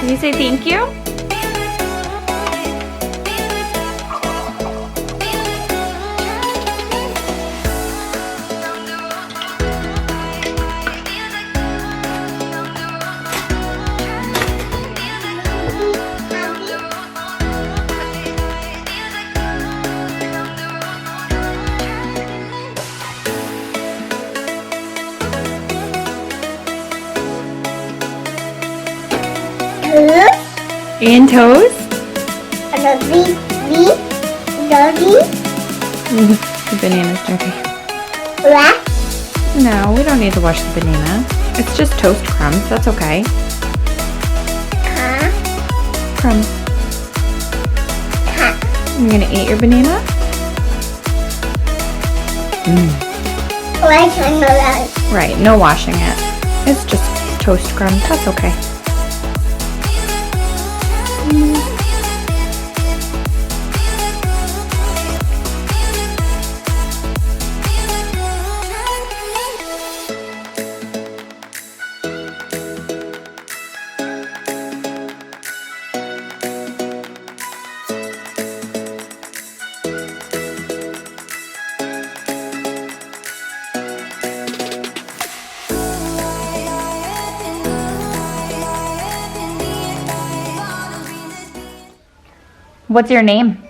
Can you say thank you? And toes? The banana's dirty. What? No, we don't need to wash the banana. It's just toast crumbs. That's okay. Crumbs. You're gonna eat your banana? Right, no washing it. It's just toast crumbs. That's okay. What's your name?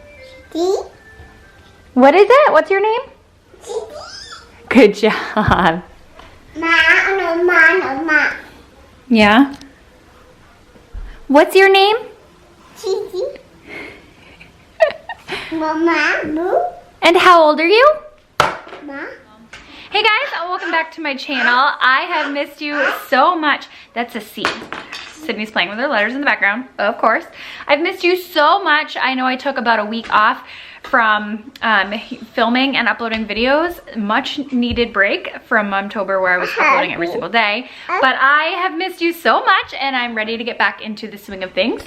What is it? What's your name? Good job. Yeah? What's your name? And how old are you? Hey guys, welcome back to my channel. I have missed you so much. That's a C. Sydney's playing with her letters in the background, of course. I've missed you so much. I know I took about a week off from filming and uploading videos. Much needed break from MOMTOBER where I was uploading every single day. But I have missed you so much and I'm ready to get back into the swing of things.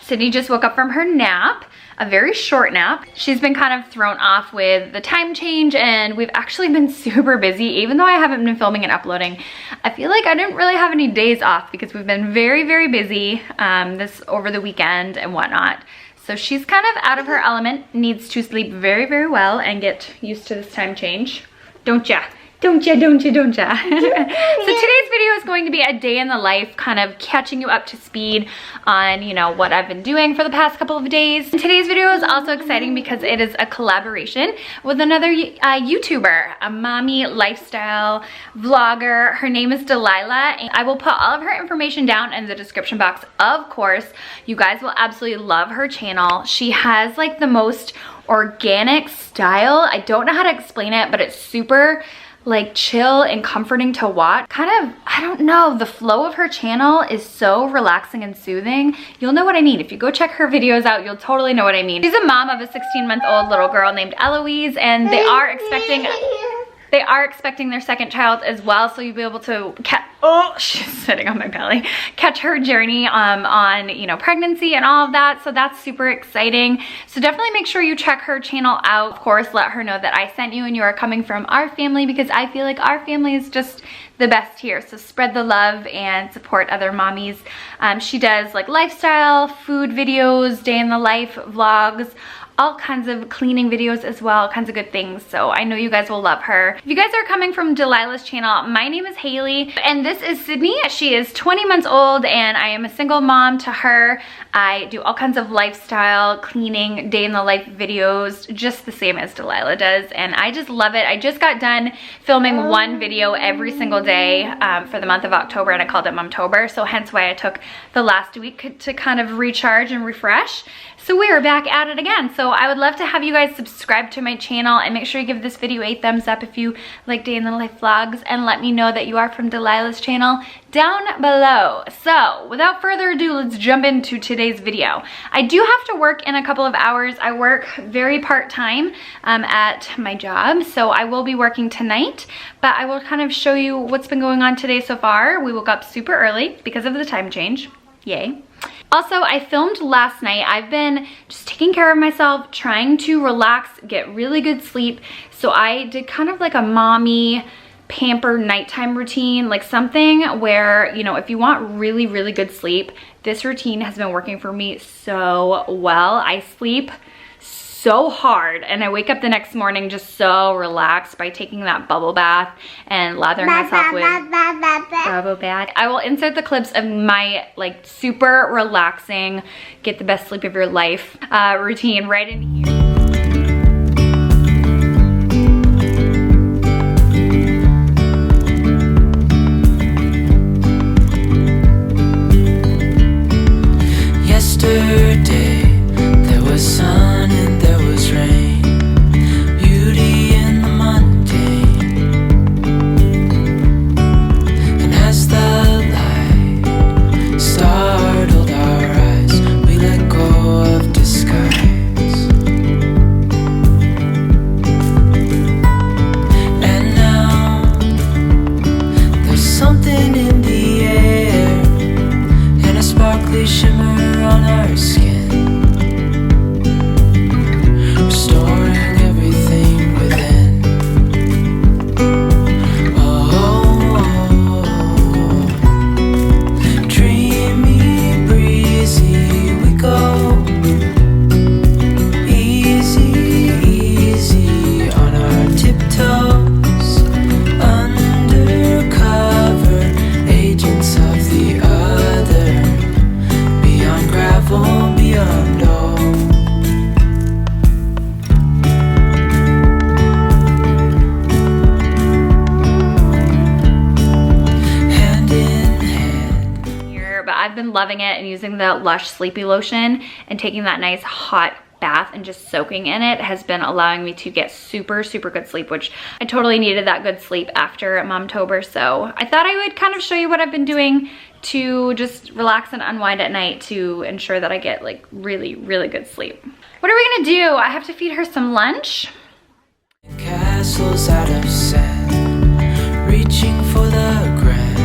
Sydney just woke up from her nap, a very short nap. She's been kind of thrown off with the time change and we've actually been super busy. Even though I haven't been filming and uploading, I feel like I didn't really have any days off because we've been very, very busy this over the weekend and whatnot. So she's kind of out of her element, needs to sleep very, very well and get used to this time change. Don't ya? Don't ya? So today's video is going to be a day in the life, kind of catching you up to speed on, you know, what I've been doing for the past couple of days. And today's video is also exciting because it is a collaboration with another YouTuber, a mommy lifestyle vlogger. Her name is Delilah, and I will put all of her information down in the description box. Of course, you guys will absolutely love her channel. She has like the most organic style. I don't know how to explain it, but it's super like chill and comforting to watch. Kind of, I don't know, the flow of her channel is so relaxing and soothing. You'll know what I mean. If you go check her videos out, you'll totally know what I mean. She's a mom of a 16-month-old little girl named Eloise, and they are expecting their second child as well, so you'll be able to she's sitting on my belly, catch her journey on, you know, pregnancy and all of that. So that's super exciting. So definitely make sure you check her channel out. Of course, let her know that I sent you and you are coming from our family, because I feel like our family is just the best here. So spread the love and support other mommies. She does like lifestyle, food videos, day in the life vlogs, all kinds of cleaning videos as well, kinds of good things. So I know you guys will love her. If you guys are coming from Delilah's channel, my name is Haley and this is Sydney. She is 20 months old and I am a single mom to her. I do all kinds of lifestyle, cleaning, day in the life videos, just the same as Delilah does, and I just love it. I just got done filming one video every single day for the month of October, and I called it MOMTOBER, so hence why I took the last week to kind of recharge and refresh. So we are back at it again. So I would love to have you guys subscribe to my channel and make sure you give this video a thumbs up if you like day in the life vlogs, and let me know that you are from Delilah's channel down below. So without further ado, let's jump into today's video. I do have to work in a couple of hours. I work very part-time at my job, so I will be working tonight, but I will kind of show you what's been going on today so far. We woke up super early because of the time change. Yay. Also, I filmed last night. I've been just taking care of myself, trying to relax, get really good sleep. So I did kind of like a mommy pamper nighttime routine, like something where, you know, if you want really, really good sleep, this routine has been working for me so well. I sleep so hard and I wake up the next morning just so relaxed by taking that bubble bath and lathering myself with bubble bath. I will insert the clips of my like super relaxing, get the best sleep of your life routine right in here. Yesterday there was sun and there was rain, beauty in the mundane. And as the light startled our eyes, we let go of disguise. And now there's something in the air and a sparkly shimmer on our skin, restoring everything within. Oh, dreamy, breezy, we go. Easy, easy on our tiptoes, undercover agents of the other. Beyond gravel, beyond all. Hand in hand. Here, but I've been loving it and using the Lush Sleepy Lotion and taking that nice hot bath and just soaking in it has been allowing me to get super, super good sleep, which I totally needed that good sleep after Momtober. So I thought I would kind of show you what I've been doing to just relax and unwind at night to ensure that I get like really, really good sleep. What are we gonna do? I have to feed her some lunch. Castles out of sand, reaching for the grand.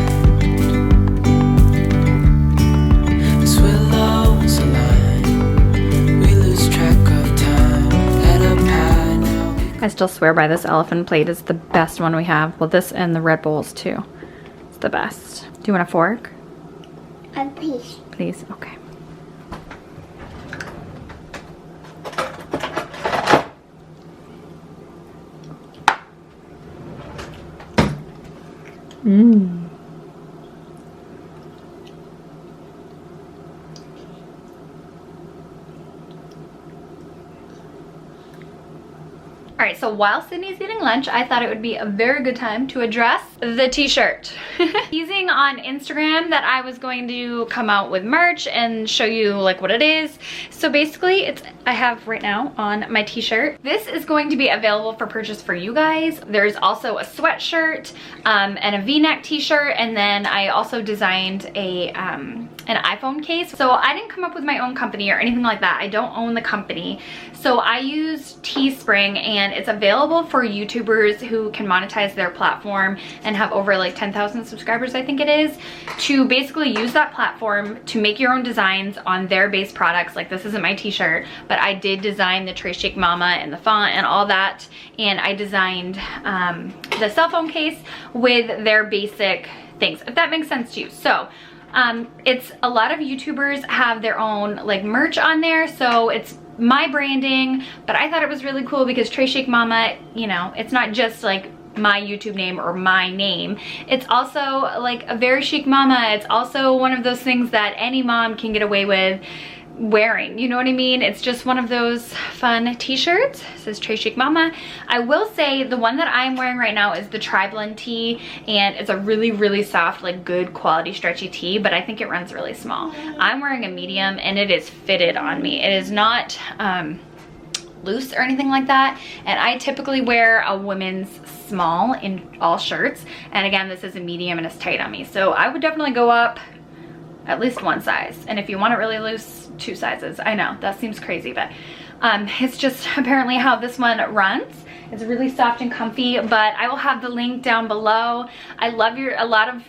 As willows align, we lose track of time. Head up high now. I still swear by this elephant plate is the best one we have. Well, this and the red bowls too. It's the best. Do you want a fork? Please. Please, okay. All right, so while Sydney's eating lunch, I thought it would be a very good time to address the t-shirt. Teasing on Instagram that I was going to come out with merch and show you like what it is. So basically I have right now on my t-shirt. This is going to be available for purchase for you guys. There's also a sweatshirt and a v-neck t-shirt, and then I also designed an iPhone case. So I didn't come up with my own company or anything like that. I don't own the company. So I use Teespring, and it's available for YouTubers who can monetize their platform and have over like 10,000 subscribers, I think it is, to basically use that platform to make your own designs on their base products. Like this isn't my t-shirt, but I did design the Tray Shake Mama and the font and all that. And I designed the cell phone case with their basic things, if that makes sense to you. So it's a lot of YouTubers have their own like merch on there, so it's my branding, but I thought it was really cool because Tray Shake Mama, you know, it's not just like my YouTube name or my name. It's also like a very chic mama. It's also one of those things that any mom can get away with wearing, you know what I mean? It's just one of those fun t-shirts. It says Tray Shake Mama. I will say the one that I'm wearing right now is the Tri-Blend tee, and it's a really, really soft, like good quality stretchy tee, but I think it runs really small. I'm wearing a medium and it is fitted on me. It is not loose or anything like that, and I typically wear a women's small in all shirts, and again, this is a medium and it's tight on me, so I would definitely go up at least one size, and if you want it really loose, 2 sizes. I know that seems crazy, but it's just apparently how this one runs. It's really soft and comfy, but I will have the link down below. I love a lot of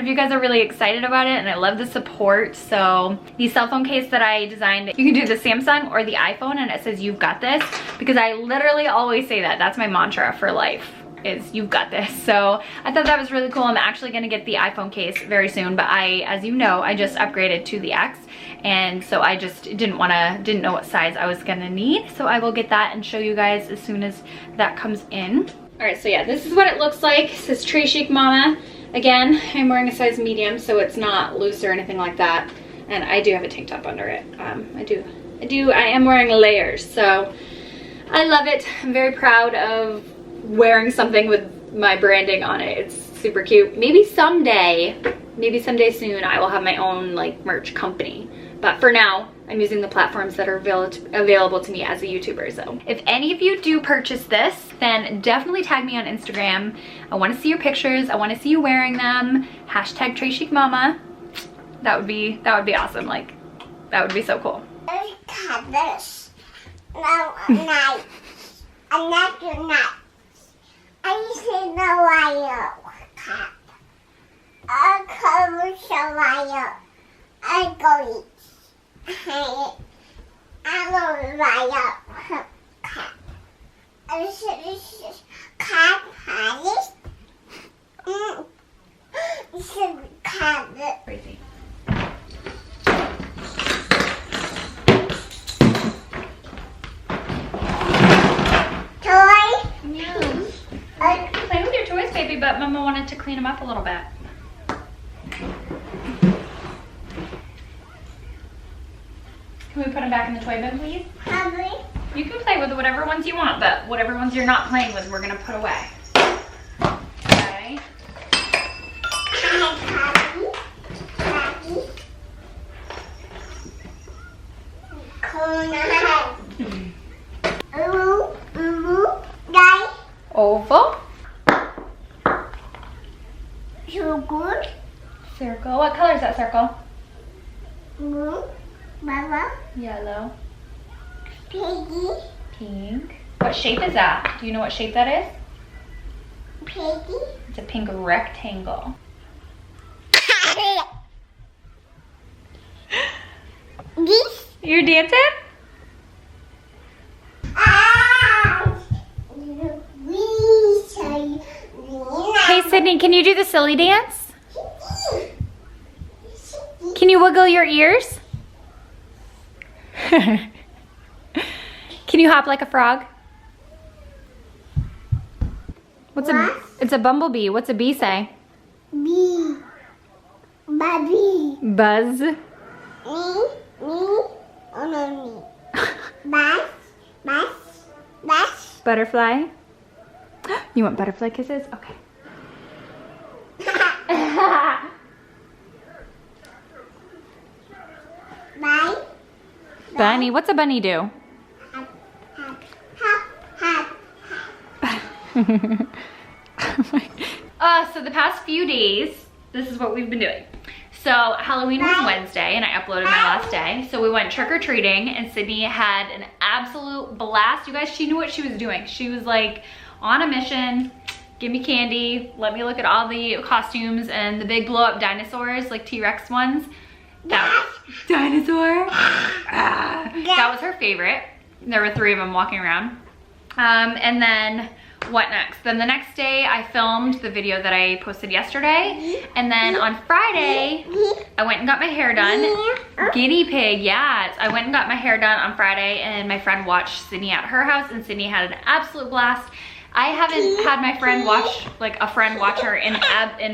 you guys are really excited about it, and I love the support. So the cell phone case that I designed, you can do the Samsung or the iPhone, and it says you've got this, because I literally always say that. That's my mantra for life. is you've got this. So I thought that was really cool. I'm actually gonna get the iPhone case very soon, but as you know, I just upgraded to the X, and so I just didn't know what size I was gonna need. So I will get that and show you guys as soon as that comes in. All right, so yeah, this is what it looks like. It says Tree Chic Mama. Again, I'm wearing a size medium, so it's not loose or anything like that. And I do have a tank top under it. I am wearing layers, so I love it. I'm very proud of wearing something with my branding on it. It's super cute. Maybe someday soon, I will have my own like merch company. But for now, I'm using the platforms that are available to me as a YouTuber. So if any of you do purchase this, then definitely tag me on Instagram. I want to see your pictures. I want to see you wearing them. Hashtag Tree Chic Mama. That would be awesome. Like, that would be so cool. This. No, night. Another night. I see the wire cat. I cover the wire. I go eat. I go wire cat. I see cat Alice. This is cat. Crazy. Yeah. Play with your toys, baby, but Mama wanted to clean them up a little bit. Can we put them back in the toy bin, please? You can play with whatever ones you want, but whatever ones you're not playing with, we're gonna put away. Okay. Oval. Circle. What color is that circle? Blue. Mama. Yellow. Piggy. Pink. What shape is that? Do you know what shape that is? Piggy. It's a pink rectangle. This. You're dancing? Hey Sydney, can you do the silly dance? Can you wiggle your ears? Can you hop like a frog? It's a bumblebee. What's a bee say? Bee. Baby. Buzz. Me. Oh no, me. Buzz. Butterfly. You want butterfly kisses? Okay. Bye. Bunny. What's a bunny do? So the past few days, this is what we've been doing. So Halloween was Wednesday and I uploaded my last day. So we went trick-or-treating and Sydney had an absolute blast. You guys, she knew what she was doing. She was like on a mission. Give me candy. Let me look at all the costumes and the big blow-up dinosaurs, like T-Rex ones. That was dinosaur. That was her favorite. There were 3 of them walking around. And then what next? Then the next day I filmed the video that I posted yesterday. And then on Friday, I went and got my hair done. Guinea pig, yeah. I went and got my hair done on Friday and my friend watched Sydney at her house and Sydney had an absolute blast. I haven't had my friend watch, like a friend watch her in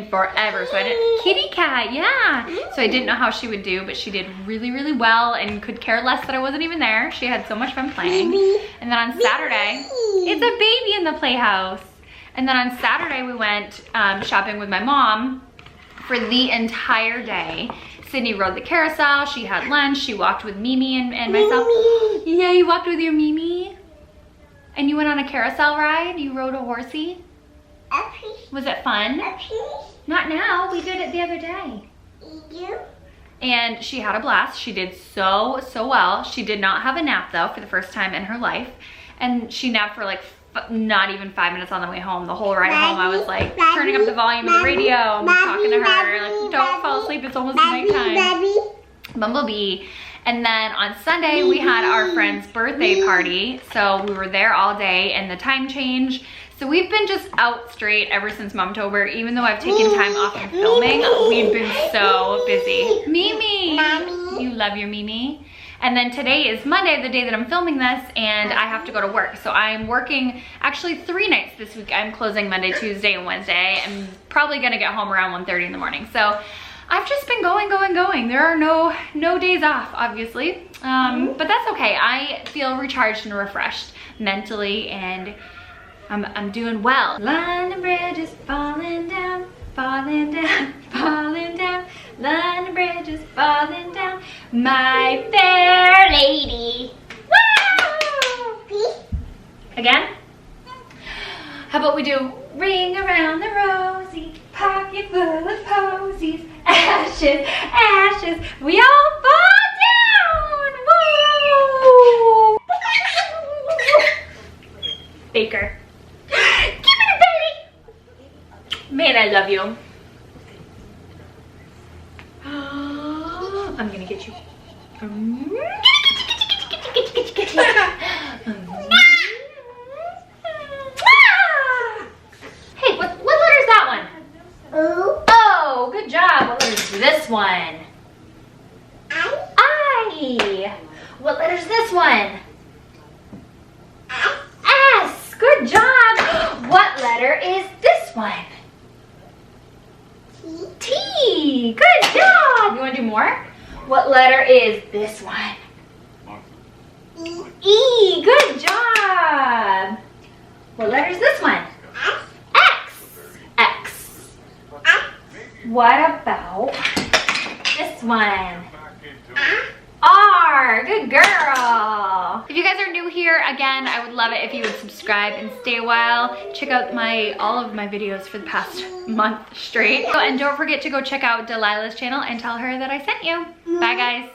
forever. So I didn't, kitty cat, yeah. So I didn't know how she would do, but she did really, really well and could care less that I wasn't even there. She had so much fun playing. And then on Saturday, it's a baby in the playhouse. And then on Saturday we went shopping with my mom for the entire day. Sydney rode the carousel, she had lunch, she walked with Mimi and myself. Yeah, you walked with your Mimi? And you went on a carousel ride? You rode a horsey? Was it fun? Not now, we did it the other day. And she had a blast. She did so well. She did not have a nap though for the first time in her life. And she napped for like not even 5 minutes on the way home. The whole ride home I was like turning up the volume of the radio, talking to her, like don't fall asleep, it's almost nighttime. Bumblebee. And then on Sunday, we had our friend's birthday party. So we were there all day and the time change. So we've been just out straight ever since Momtober. Even though I've taken time off from filming, we've been so busy. Mimi! Mommy. You love your Mimi? And then today is Monday, the day that I'm filming this, and I have to go to work. So I'm working actually 3 nights this week. I'm closing Monday, Tuesday, and Wednesday. I'm probably gonna get home around 1:30 in the morning. So I've just been going. There are no days off, obviously. But that's okay. I feel recharged and refreshed mentally, and I'm doing well. London Bridge is falling down, falling down, falling down. London Bridge is falling down, my fair lady. Woo! Again? How about we do ring around the rosy, pocket full of posies, ashes, ashes, we all fall down. Woo! Baker. Give me the belly. Man, I love you. I'm gonna get you. Hey, what letter is that one? O. Oh, good job. What letter is this one? I. What letter is this one? S. Good job. What letter is this one? T. Good job. You want to do more? What letter is this one? E. Good job. What letter is this one? X. X. What about this one? R. Good girl. If you guys are new here, again, I would love it if you would subscribe and stay a while. Check out all of my videos for the past month straight. Oh, and don't forget to go check out Delilah's channel and tell her that I sent you. Bye, guys.